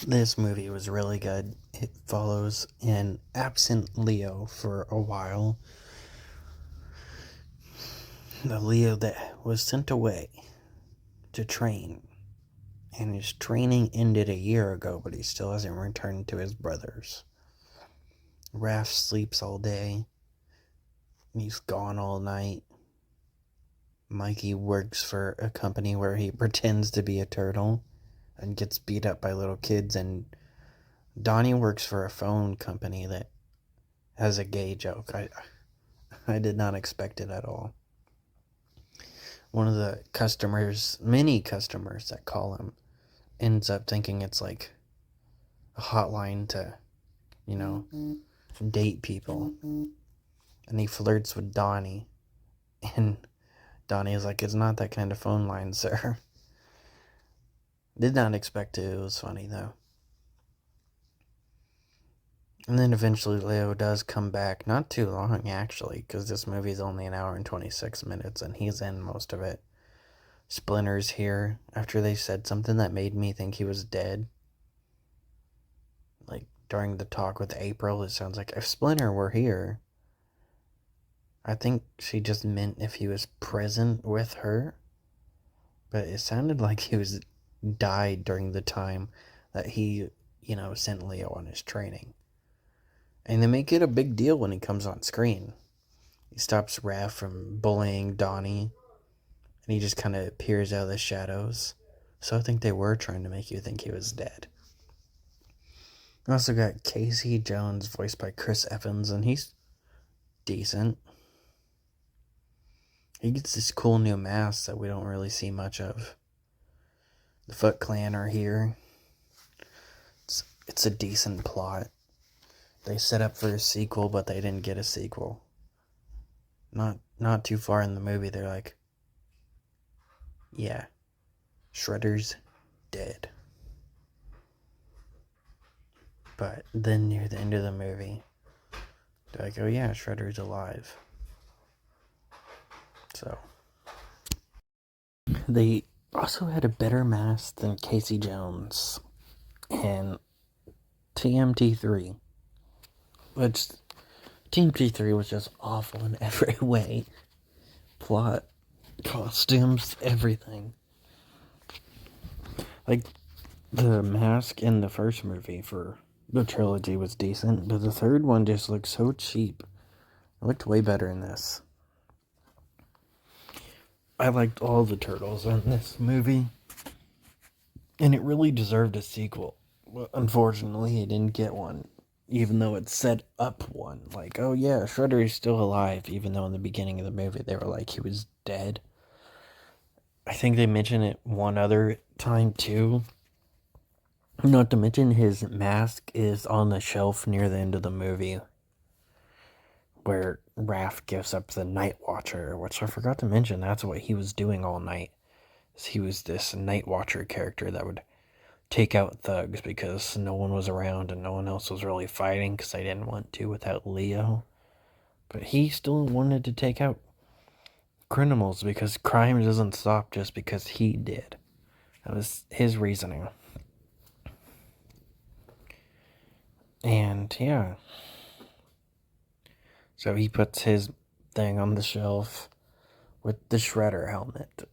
This movie was really good. It follows an absent Leo for a while. The Leo that was sent away to train. And his training ended a year ago, but he still hasn't returned to his brothers. Raph sleeps all day. He's gone all night. Mikey works for a company where he pretends to be a turtle and gets beat up by little kids. And Donnie works for a phone company that has a gay joke. I did not expect it at all. One of the customers, many customers that call him, ends up thinking it's like a hotline to, you know, date people. And he flirts with Donnie. And Donnie is like, it's not that kind of phone line, sir. Did not expect it. It was funny, though. And then eventually Leo does come back. Not too long, actually, because this movie is only an hour and 26 minutes, and he's in most of it. Splinter's here after they said something that made me think he was dead. Like, during the talk with April, it sounds like if Splinter were here, I think she just meant if he was present with her. But it sounded like he was died during the time that he, sent Leo on his training. And they make it a big deal when he comes on screen. He stops Raph from bullying Donnie, and he just kind of appears out of the shadows. So I think they were trying to make you think he was dead. We also got Casey Jones, voiced by Chris Evans, and he's decent. He gets this cool new mask that we don't really see much of. The Foot Clan are here. It's a decent plot. They set up for a sequel, but they didn't get a sequel. Not too far in the movie, they're like, yeah, Shredder's dead. But then near the end of the movie, they're like, oh yeah, Shredder's alive. So, they also had a better mask than Casey Jones in TMT3. Which, TMT3 was just awful in every way. Plot, costumes, everything. Like, the mask in the first movie for the trilogy was decent, but the third one just looked so cheap. It looked way better in this. I liked all the turtles in this movie, and it really deserved a sequel. But unfortunately, it didn't get one, even though it set up one. Like, oh yeah, Shredder is still alive, even though in the beginning of the movie they were like he was dead. I think they mentioned it one other time too. Not to mention his mask is on the shelf near the end of the movie, where Raph gives up the Night Watcher, which I forgot to mention. That's what he was doing all night. He was this Night Watcher character that would take out thugs because no one was around and no one else was really fighting because they didn't want to without Leo. But he still wanted to take out criminals because crime doesn't stop just because he did. That was his reasoning. And yeah. So he puts his thing on the shelf with the Shredder helmet.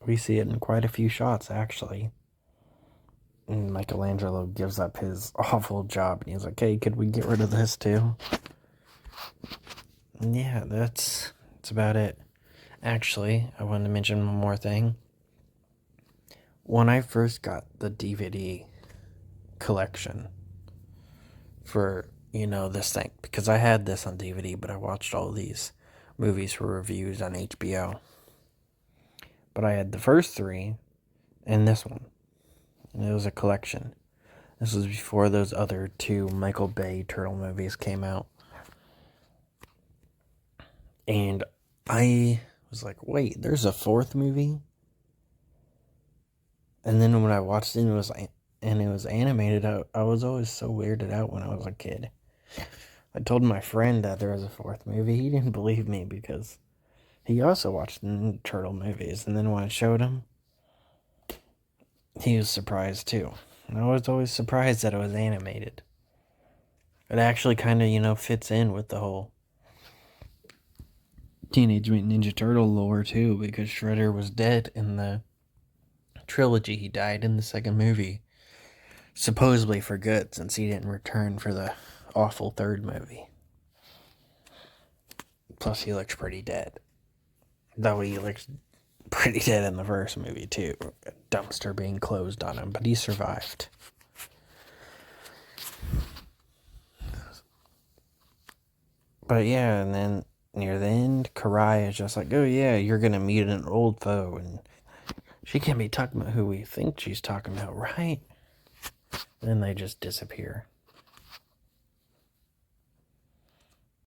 We see it in quite a few shots, actually. And Michelangelo gives up his awful job, and he's like, hey, could we get rid of this too? And yeah, that's about it. Actually, I wanted to mention one more thing. When I first got the DVD collection for, this thing, because I had this on DVD, but I watched all these movies for reviews on HBO. But I had the first three and this one. And it was a collection. This was before those other two Michael Bay turtle movies came out. And I was like, wait, there's a fourth movie? And then when I watched it, it was animated, I was always so weirded out when I was a kid. I told my friend that there was a fourth movie. He didn't believe me because he also watched turtle movies. And then when I showed him, he was surprised too. I was always surprised that it was animated. It actually kind of, fits in with the whole Teenage Mutant Ninja Turtle lore, too, because Shredder was dead in the trilogy. He died in the second movie. Supposedly for good, since he didn't return for the awful third movie. Plus, he looks pretty dead. Though he looks pretty dead in the first movie, too. A dumpster being closed on him, but he survived. But yeah, and then near the end, Karai is just like, oh yeah, you're gonna meet an old foe, and she can't be talking about who we think she's talking about, right? Then they just disappear.